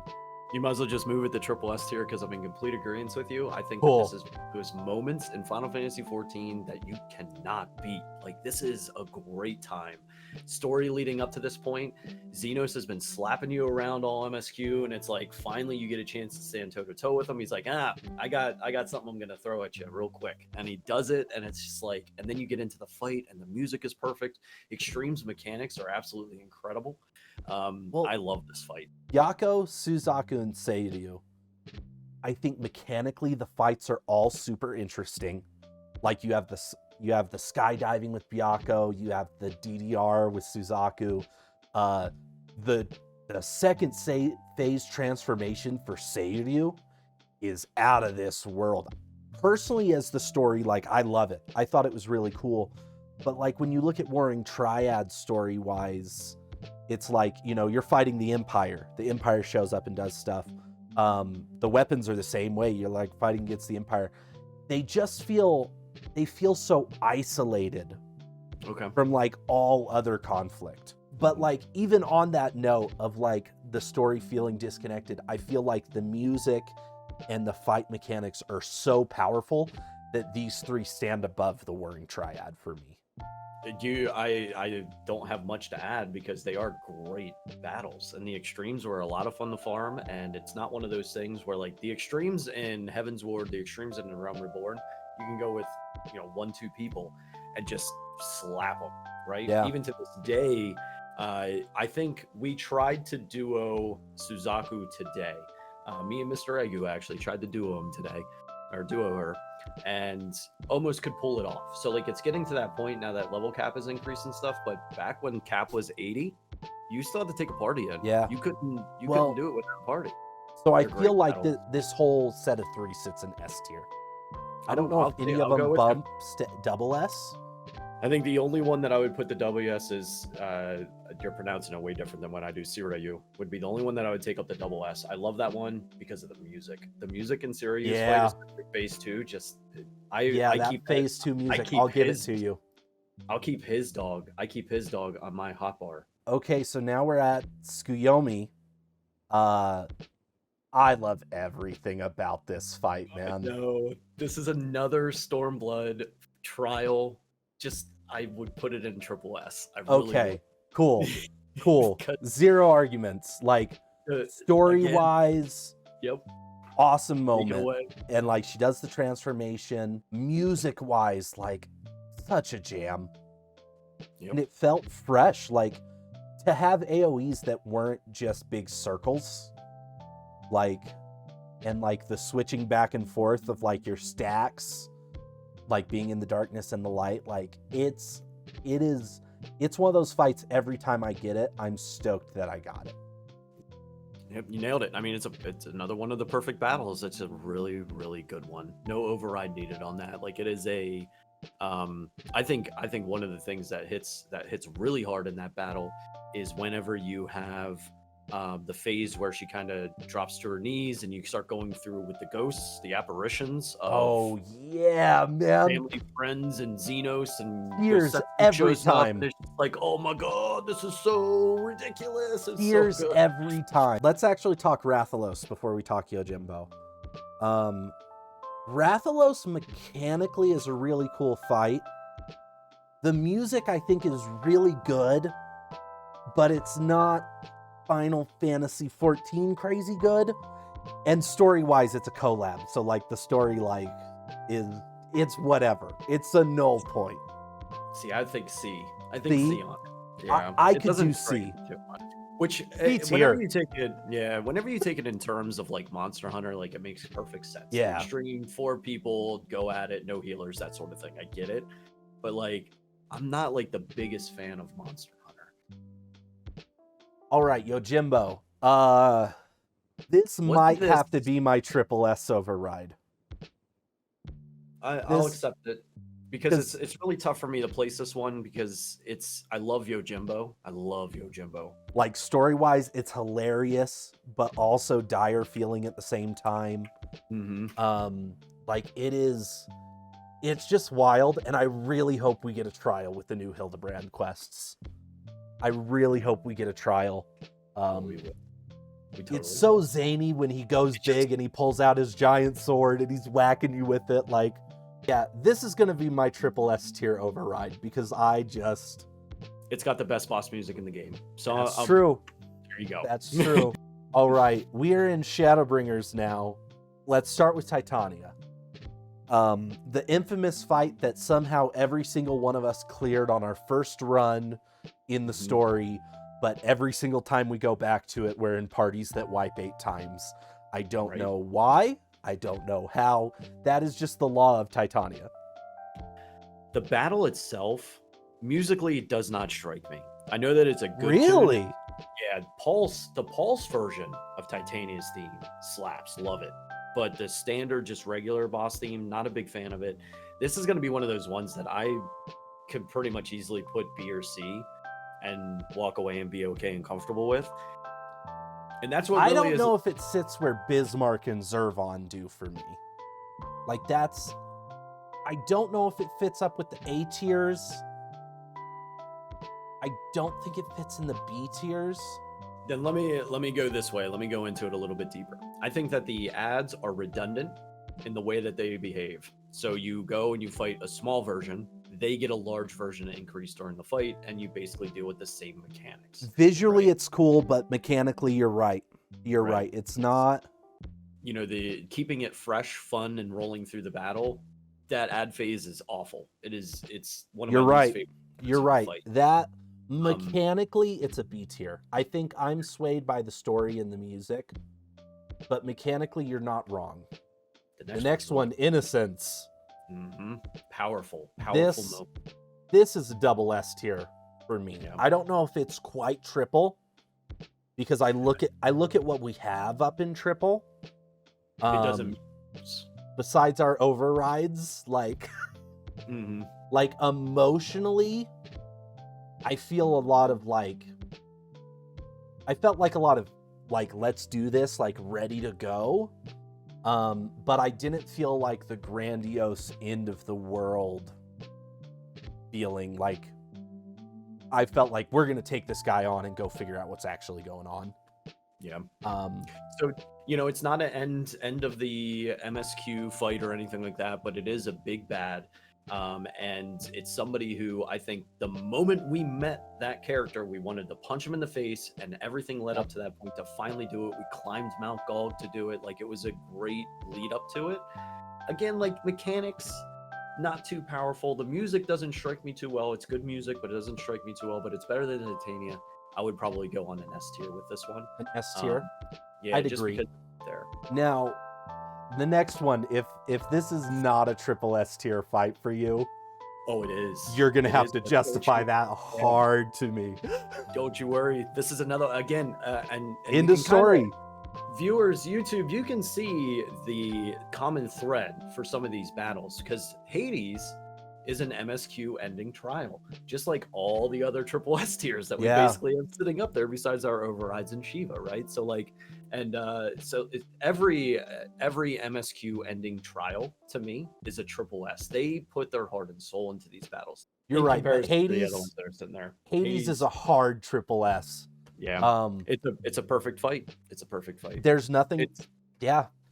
You might as well just move it to triple S tier because I'm in complete agreement with you. I think Cool. that this is those moments in Final Fantasy XIV that you cannot beat. Like, this is a great time. Story leading up to this point, Xenos has been slapping you around all MSQ, and it's like finally you get a chance to stand toe to toe with him. He's like, I got something I'm gonna throw at you real quick, and he does it, and it's just like, and then you get into the fight, and the music is perfect. Extreme's mechanics are absolutely incredible. I love this fight. Yako, Suzaku, and Seiryu. I think mechanically the fights are all super interesting. Like you have the skydiving with Byakko, you have the DDR with Suzaku. The second phase transformation for Seiryu is out of this world. Personally, as the story, like, I love it. I thought it was really cool. But like when you look at Warring Triad story-wise, it's like, you know, you're fighting the Empire. The Empire shows up and does stuff. The weapons are the same way. You're like fighting against the Empire. They feel so isolated from like all other conflict. But like, even on that note of like the story feeling disconnected, I feel like the music and the fight mechanics are so powerful that these three stand above the Warring Triad for me. I don't have much to add because they are great battles, and the extremes were a lot of fun to farm, and it's not one of those things where like the extremes in Heaven's Ward, the extremes in Realm Reborn, you can go with, you know, 1-2 people and just slap them, right? Yeah. Even to this day, I think we tried to duo Suzaku today. Me and Mr. Egu actually tried to duo him today, or duo her, and almost could pull it off. So like, it's getting to that point now that level cap is increased and stuff, but back when cap was 80, you still had to take a party in. Yeah. You couldn't do it without a party. So I feel like this whole set of three sits in S tier. I don't know if any of them bumps to double S. I think the only one that I would put the WS is, you're pronouncing it way different than when I do Sirayu, would be the only one that I would take up the double S. I love that one because of the music. The music in Sirayu's fight is phase 2. Just, I keep phase 2 music. I'll give it to you. I'll keep his dog. I keep his dog on my hotbar. Okay, so now we're at Tsukuyomi. I love everything about this fight, man. No, this is another Stormblood trial. Just, I would put it in triple S. Okay, cool. Zero arguments. Like, story-wise, awesome moment. And like, she does the transformation. Music-wise, like, such a jam. And it felt fresh. Like, to have AoEs that weren't just big circles, like, and like the switching back and forth of like your stacks, like being in the darkness and the light, like it's one of those fights. Every time I get it, I'm stoked that I got it. Yep, you nailed it. I mean, it's another one of the perfect battles. It's a really, really good one. No override needed on that. Like, it is a I think one of the things that hits really hard in that battle is whenever you have the phase where she kind of drops to her knees and you start going through with the ghosts, the apparitions of family, friends, and Xenos, and tears every time. It's like, oh my god, this is so ridiculous. It's tears so good. Every time. Let's actually talk Rathalos before we talk Yojimbo. Rathalos mechanically is a really cool fight. The music, I think, is really good, but it's not Final Fantasy XIV crazy good. And story-wise, it's a collab, so like the story, like, it's whatever. It's a null point. See, I think C. I think C on it. Yeah, I could do C. Which, whenever you take it in terms of like Monster Hunter, like, it makes perfect sense. Yeah. Extreme, 4 people, go at it, no healers, that sort of thing. I get it. But like, I'm not like the biggest fan of Monster Hunter. All right, Yojimbo. This might have to be my triple S override. I'll accept it. Because it's really tough for me to place this one because I love Yojimbo. I love Yojimbo. Like, story-wise, it's hilarious, but also dire feeling at the same time. Mm-hmm. Like, it's just wild, and I really hope we get a trial with the new Hildebrand quests. I really hope we get a trial. It's so zany when he goes big and he pulls out his giant sword and he's whacking you with it. Like, yeah, this is going to be my triple S tier override because it's got the best boss music in the game. So that's true. There you go. That's true. All right, we are in Shadowbringers now. Let's start with Titania. The infamous fight that somehow every single one of us cleared on our first run in the story, but every single time we go back to it, we're in parties that wipe 8 times. I don't know why. I don't know how. That is just the law of Titania. The battle itself, musically, does not strike me. I know that it's a good Really? tune. Yeah, the Pulse version of Titania's theme slaps. Love it. But the standard, just regular boss theme, not a big fan of it. This is going to be one of those ones that I could pretty much easily put B or C and walk away and be okay and comfortable with. And that's what really I don't know if it sits where Bismarck and Zervon do for me. Like, I don't know if it fits up with the A tiers. I don't think it fits in the B tiers. Then let me go this way. Let me go into it a little bit deeper. I think that the ads are redundant in the way that they behave. So you go and you fight a small version, they get a large version increase during the fight, and you basically deal with the same mechanics. Visually, it's cool, but mechanically, you're right. You're right. It's not. You know, the keeping it fresh, fun, and rolling through the battle. That ad phase is awful. It's one of my least favorite. You're right. That mechanically, it's a B tier. I think I'm swayed by the story and the music, but mechanically, you're not wrong. The next one, Innocence. Powerful. This is a double S tier for me. Yeah. I don't know if it's quite triple because I look at what we have up in triple. It doesn't. Besides our overrides, like, like emotionally, I feel a lot of I felt like a lot of let's do this, like ready to go. But I didn't feel like the grandiose end of the world feeling. Like, I felt like we're going to take this guy on and go figure out what's actually going on. Yeah. So, you know, it's not an end of the MSQ fight or anything like that, but it is a big bad. And it's somebody who I think the moment we met that character, we wanted to punch him in the face, and everything led up to that point to finally do it. We climbed Mount Gog to do it. Like, it was a great lead up to it. Again, like, mechanics, not too powerful. The music doesn't strike me too well. It's good music, but it doesn't strike me too well. But it's better than Titania. I would probably go on an S tier with this one. An S tier? Yeah, I'd just agree. There. Now, the next one, if this is not a triple S tier fight for you, oh, it is. You're gonna have to justify that hard to me. Don't you worry. This is another again, and end of story. Viewers, YouTube, you can see the common thread for some of these battles because Hades is an MSQ ending trial, just like all the other triple S tiers that we basically have sitting up there besides our overrides and Shiva, right? So like, and so every MSQ ending trial to me is a triple S. They put their heart and soul into these battles. You're right. But Hades, the other ones that are sitting there. Hades is a hard triple S. Yeah. It's a perfect fight. It's a perfect fight. There's nothing.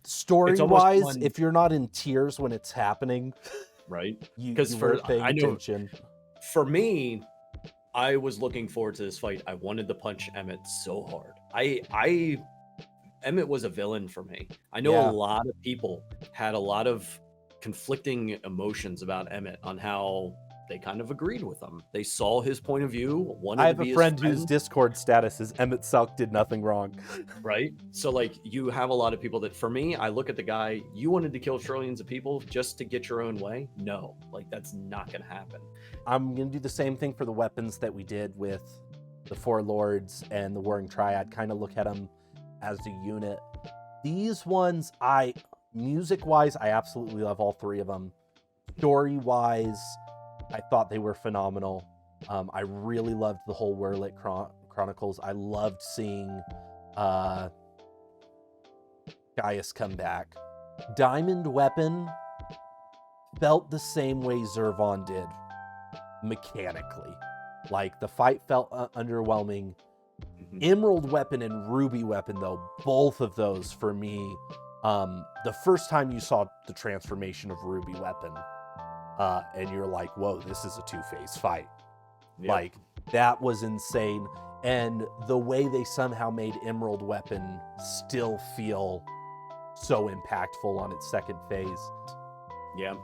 Story wise, if you're not in tears when it's happening. Right, because I know attention. For me, I was looking forward to this fight. I wanted to punch Emmett so hard. Emmett was a villain for me. I know a lot of people had a lot of conflicting emotions about Emmett on how they kind of agreed with him. They saw his point of view. I have a friend whose Discord status is Emmett Selk did nothing wrong. Right? So, like, you have a lot of people that, for me, I look at the guy, you wanted to kill trillions of people just to get your own way? No. Like, that's not going to happen. I'm going to do the same thing for the weapons that we did with the Four Lords and the Warring Triad. Kind of look at them as a unit. These ones, music-wise, I absolutely love all three of them. Story-wise, I thought they were phenomenal. I really loved the whole Werlick Chronicles. I loved seeing Gaius come back. Diamond Weapon felt the same way Zervon did, mechanically. Like, the fight felt underwhelming. Emerald Weapon and Ruby Weapon, though, both of those for me, the first time you saw the transformation of Ruby Weapon, and you're like, whoa, this is a two-phase fight. Yep. Like, that was insane. And the way they somehow made Emerald Weapon still feel so impactful on its second phase. Yeah,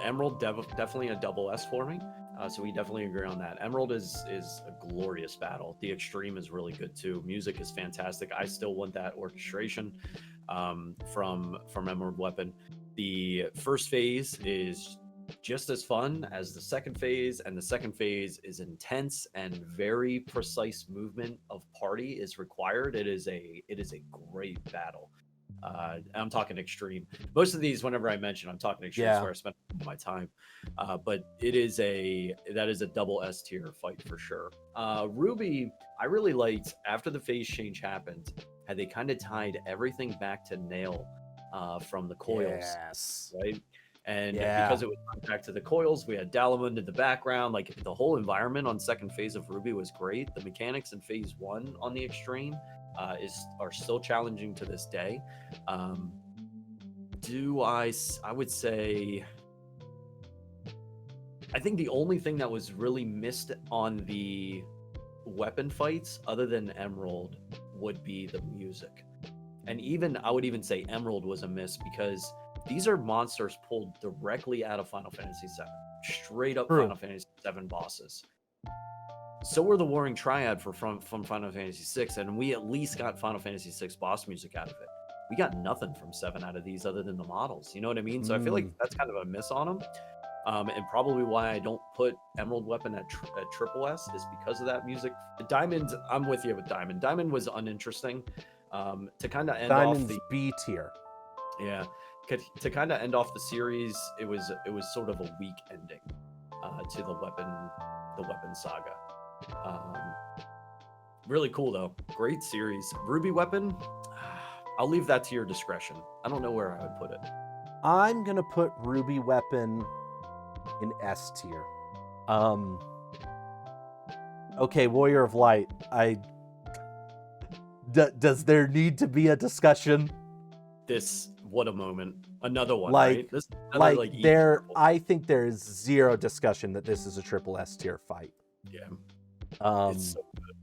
Emerald definitely a double S for me. So we definitely agree on that. Emerald is a glorious battle. The Extreme is really good too. Music is fantastic. I still want that orchestration from Emerald Weapon. The first phase is just as fun as the second phase, and the second phase is intense and very precise movement of party is required. It is a great battle. I'm talking Extreme. Most of these, whenever I mention, I'm talking Extreme, where I spend my time. But that is a double S tier fight for sure. Ruby, I really liked after the phase change happened, how they kind of tied everything back to Nail from the coils, right? And because it was back to the coils, we had Dalamund in the background. Like, the whole environment on second phase of Ruby was great. The mechanics in phase 1 on the Extreme are still challenging to this day. I would say, I think the only thing that was really missed on the weapon fights, other than Emerald, would be the music. And I would even say Emerald was a miss, because these are monsters pulled directly out of Final Fantasy VII, straight up Final Fantasy VII bosses. So were the Warring Triad from Final Fantasy VI, and we at least got Final Fantasy VI boss music out of it. We got nothing from 7 out of these other than the models. You know what I mean? So I feel like that's kind of a miss on them. And probably why I don't put Emerald Weapon at triple S is because of that music. Diamond, I'm with you with Diamond. Diamond was uninteresting. To kind of end Diamond's off the B tier. Yeah. To kind of end off the series, it was sort of a weak ending to the weapon saga. Really cool though, great series. Ruby Weapon, I'll leave that to your discretion. I don't know where I would put it. I'm gonna put Ruby Weapon in S tier. Okay, Warrior of Light. Does there need to be a discussion? What a moment. Another one, like, right? I think there is zero discussion that this is a triple S tier fight. Yeah. It's so good.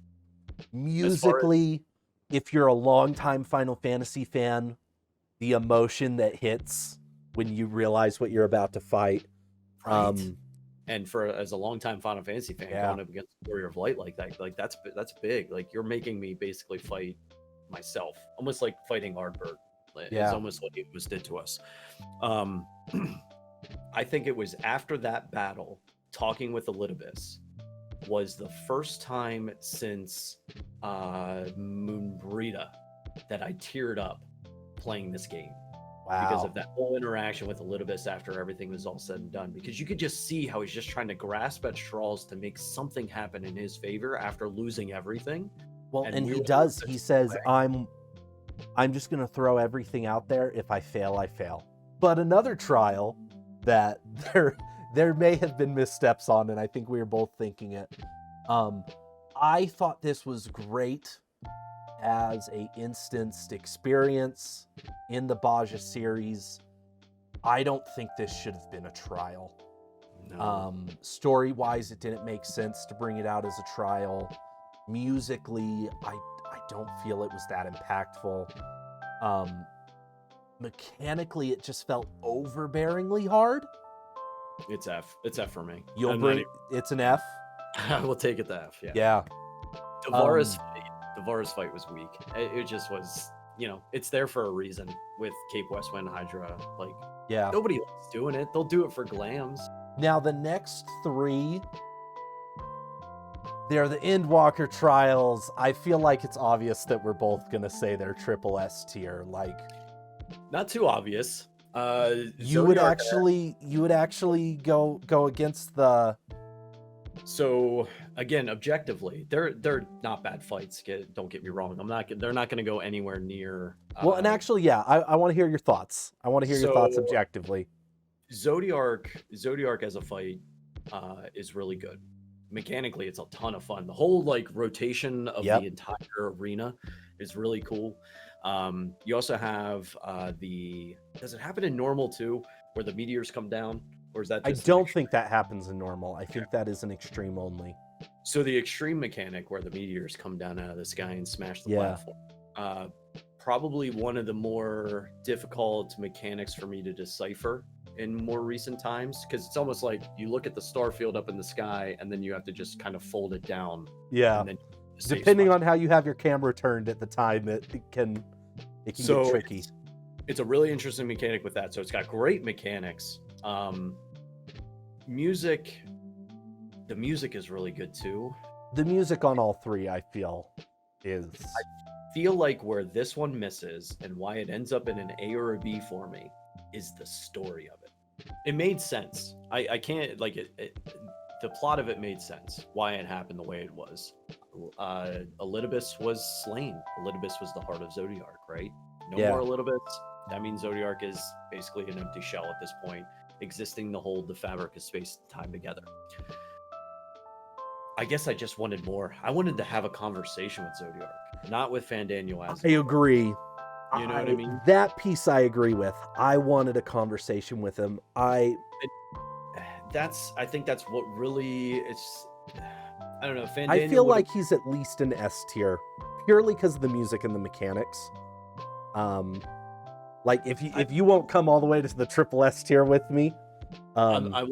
Musically, if you're a longtime Final Fantasy fan, the emotion that hits when you realize what you're about to fight. Right. And as a longtime Final Fantasy fan, going up against Warrior of Light like that, like that's big. Like, you're making me basically fight myself, almost like fighting Ardbert. It's almost what it was did to us. I think it was after that battle, talking with Elidibus was the first time since Moonbrita that I teared up playing this game. Wow. Because of that whole interaction with Elidibus after everything was all said and done. Because you could just see how he's just trying to grasp at straws to make something happen in his favor after losing everything. Well, and he does. He says, I'm just going to throw everything out there. If I fail, I fail. But another trial that there may have been missteps on, and I think we were both thinking it. I thought this was great as a instanced experience in the Baja series. I don't think this should have been a trial. No. Story-wise, it didn't make sense to bring it out as a trial. Musically, I don't feel it was that impactful. Mechanically, it just felt overbearingly hard. It's F. It's F for me. It's an F? I will take it to F, yeah. Devara's fight was weak. It just was, it's there for a reason with Cape Westwind, Hydra. Like, nobody likes doing it. They'll do it for glams. Now, the next 3... they're the Endwalker trials. I feel like it's obvious that we're both going to say they're triple S tier. Like, not too obvious. You would actually go against the... So again, objectively, they're not bad fights. Don't get me wrong. They're not going to go anywhere near. Well, and actually, I want to hear your thoughts. I want to hear your thoughts objectively. Zodiark as a fight is really good. mechanically, it's a ton of fun. The whole like rotation of Yep. the entire arena is really cool. You also have does it happen in normal too, where the meteors come down, or is that I just an don't think that happens in normal. I think that is an extreme only. So the extreme mechanic where the meteors come down out of the sky and smash the Yeah. platform, probably one of the more difficult mechanics for me to decipher in more recent times, because it's almost like you look at the star field up in the sky and then you have to just kind of fold it down. Yeah. And then the safe Depending spot. on how you have your camera turned at the time, it can get tricky. It's a really interesting mechanic with that. So it's got great mechanics. Music, the music is really good too. The music on all three, I feel, is... Feel like where this one misses and why it ends up in an A or a B for me is the story of it. It made sense. I can't, like, the plot of it made sense, why it happened the way it was. Elidibus was slain. Elidibus was the heart of Zodiark, right? No more Elidibus. That means Zodiark is basically an empty shell at this point, existing to hold the fabric of space and time together. I guess I just wanted more. I wanted to have a conversation with Zodiark, not with Fandaniel as I agree. You know what I mean? That piece I agree with. I wanted a conversation with him. I think that's what really it's. I don't know. Fandaniel I feel like he's at least an S tier, purely because of the music and the mechanics. Like if you won't come all the way to the triple S tier with me, I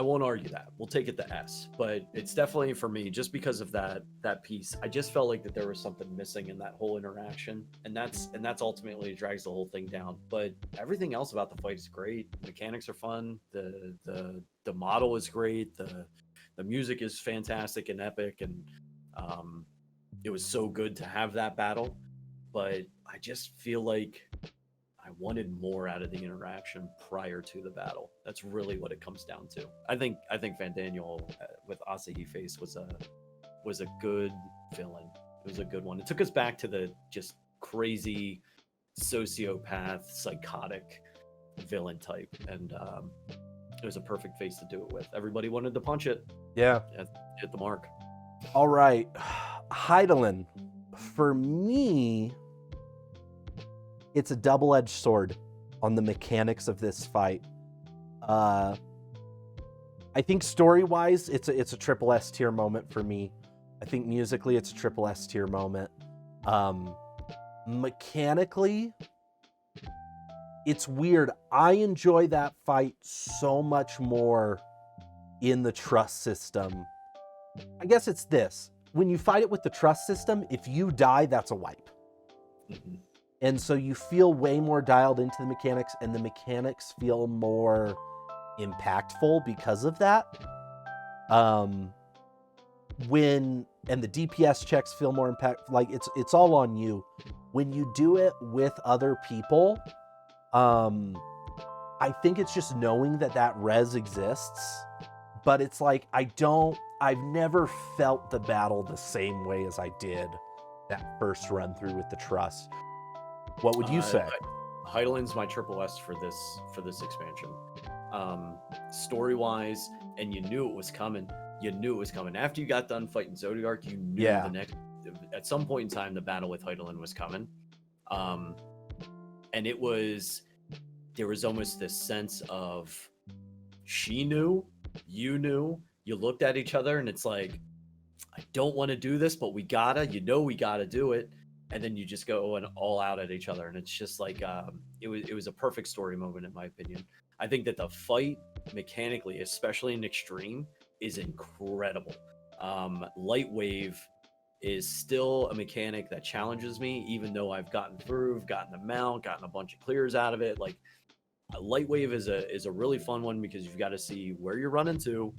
won't argue that. We'll take it to S, but it's definitely for me just because of that piece. I just felt like that there was something missing in that whole interaction, and that's ultimately drags the whole thing down. But everything else about the fight is great. The mechanics are fun. The model is great. The music is fantastic and epic, and it was so good to have that battle. But I just feel like I wanted more out of the interaction prior to the battle. That's really what it comes down to. I think Fandaniel with Asahi Face was a good villain. It was a good one. It took us back to the just crazy sociopath, psychotic villain type, and it was a perfect face to do it with. Everybody wanted to punch it. Yeah, hit the mark. All right, Hydaelyn. For me, it's a double-edged sword on the mechanics of this fight. I think story-wise, it's a triple S tier moment for me. I think musically, it's a triple S tier moment. Mechanically, it's weird. I enjoy that fight so much more in the trust system. I guess it's this. When you fight it with the trust system, if you die, that's a wipe. Mm-hmm. And so you feel way more dialed into the mechanics, and the mechanics feel more impactful because of that. And the DPS checks feel more impact. Like it's all on you. When you do it with other people, I think it's just knowing that res exists. But it's like I've never felt the battle the same way as I did that first run through with the trust. What would you say? Hydaelyn's my triple S for this expansion. Story wise, and you knew it was coming. After you got done fighting Zodiark, you knew at some point in time the battle with Hydaelyn was coming. And there was almost this sense of she knew, you knew, you looked at each other, and it's like, I don't want to do this, but we gotta do it. And then you just go and all out at each other, and it's just like it was a perfect story moment in my opinion. I think that the fight mechanically, especially in Extreme, is incredible. Light Wave is still a mechanic that challenges me, even though I've gotten the mount, gotten a bunch of clears out of it. Like Light Wave is a really fun one because you've got to see where you're running to.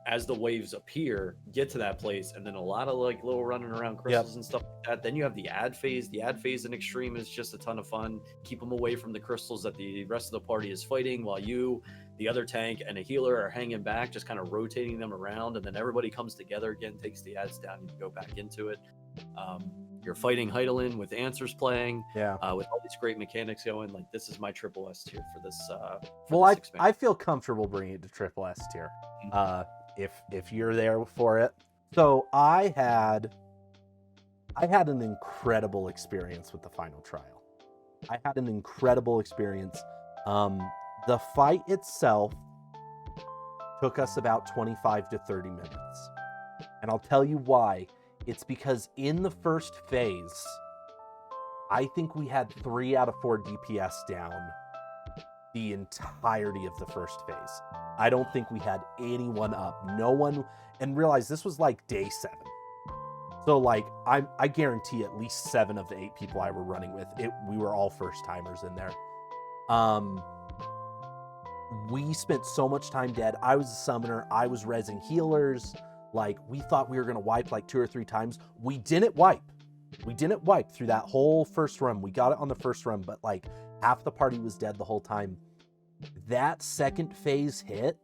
As the waves appear, get to that place, and then a lot of like little running around crystals and stuff like that. Then you have the ad phase. The ad phase in Extreme is just a ton of fun. Keep them away from the crystals that the rest of the party is fighting, while you, the other tank, and a healer are hanging back, just kind of rotating them around, and then everybody comes together again, takes the ads down, and you go back into it. You're fighting Hydaelyn with Answers playing, with all these great mechanics going. Like, this is my triple S tier for this. I feel comfortable bringing it to triple S tier. if you're there for it. So I had an incredible experience with the final trial. I had an incredible experience. The fight itself took us about 25 to 30 minutes. And I'll tell you why. It's because in the first phase, I think we had 3 out of 4 DPS down the entirety of the first phase. I don't think we had anyone up. No one, and realize this was like day 7. So like I guarantee at least 7 of the 8 people I were running with, we were all first timers in there. We spent so much time dead. I was a summoner. I was rezzing healers. Like we thought we were gonna wipe like 2 or 3 times. We didn't wipe. We didn't wipe through that whole first run. We got it on the first run, but like half the party was dead the whole time. That second phase hit,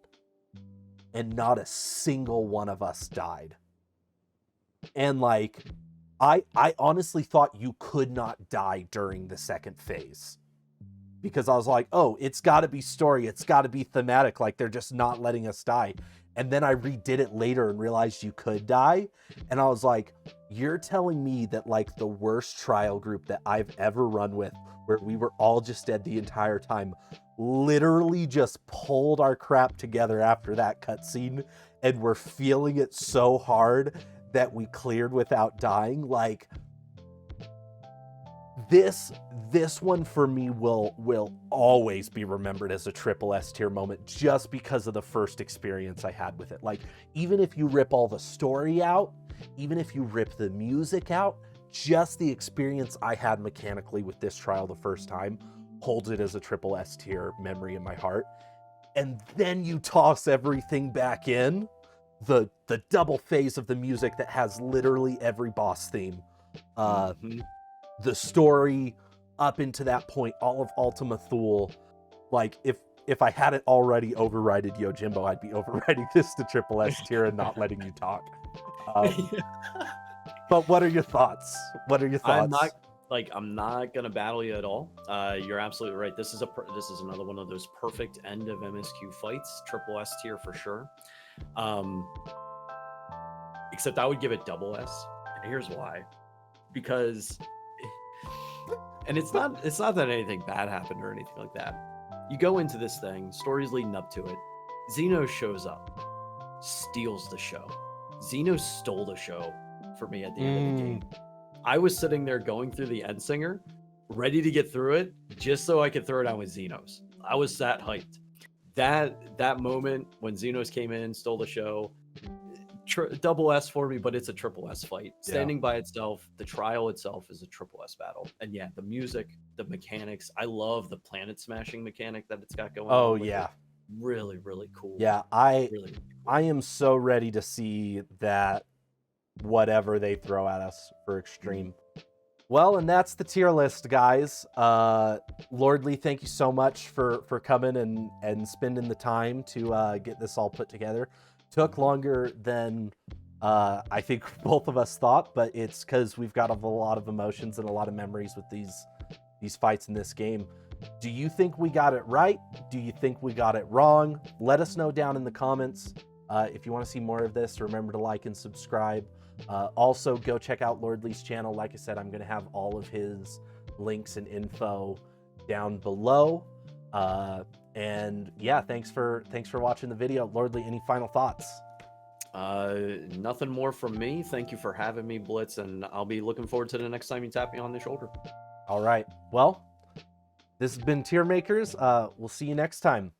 and not a single one of us died. And like, I honestly thought you could not die during the second phase. Because I was like, oh, it's gotta be story, it's gotta be thematic, like they're just not letting us die. And then I redid it later and realized you could die. And I was like, you're telling me that like the worst trial group that I've ever run with, where we were all just dead the entire time, literally just pulled our crap together after that cutscene and we're feeling it so hard that we cleared without dying. Like this one for me will always be remembered as a triple S tier moment, just because of the first experience I had with it. Like, even if you rip all the story out, even if you rip the music out, just the experience I had mechanically with this trial the first time holds it as a triple S tier memory in my heart. And then you toss everything back in, the double phase of the music that has literally every boss theme, the story up into that point, all of Ultima Thule. Like if I hadn't already overrided Yojimbo, I'd be overriding this to triple S tier and not letting you talk. But what are your thoughts? What are your thoughts? I'm not gonna battle you at all. You're absolutely right. This is another one of those perfect end of MSQ fights. Triple S tier for sure. Except I would give it double S, and here's why. Because, and it's not that anything bad happened or anything like that. You go into this thing, story's leading up to it. Xeno shows up, steals the show. Xeno stole the show for me at the end of the game. I was sitting there going through the end singer, ready to get through it, just so I could throw it down with Xenos. I was that hyped. That moment when Xenos came in, stole the show, double S for me, but it's a triple S fight. Standing by itself, the trial itself is a triple S battle. And yeah, the music, the mechanics, I love the planet smashing mechanic that it's got going on. Oh yeah. Really, really cool. Yeah, I am so ready to see that whatever they throw at us for Extreme. Well, and that's the tier list, guys. Lordly, thank you so much for coming and spending the time to get this all put together. Took longer than I think both of us thought, but it's because we've got a lot of emotions and a lot of memories with these fights in this game. Do you think we got it right? Do you think we got it wrong? Let us know down in the comments. If you want to see more of this, remember to like and subscribe. Also, go check out Lordly's channel. Like I said, I'm going to have all of his links and info down below. And yeah, thanks for watching the video. Lordly, any final thoughts? Nothing more from me. Thank you for having me, Blitz, and I'll be looking forward to the next time you tap me on the shoulder. All right. Well, this has been Tiermakers. We'll see you next time.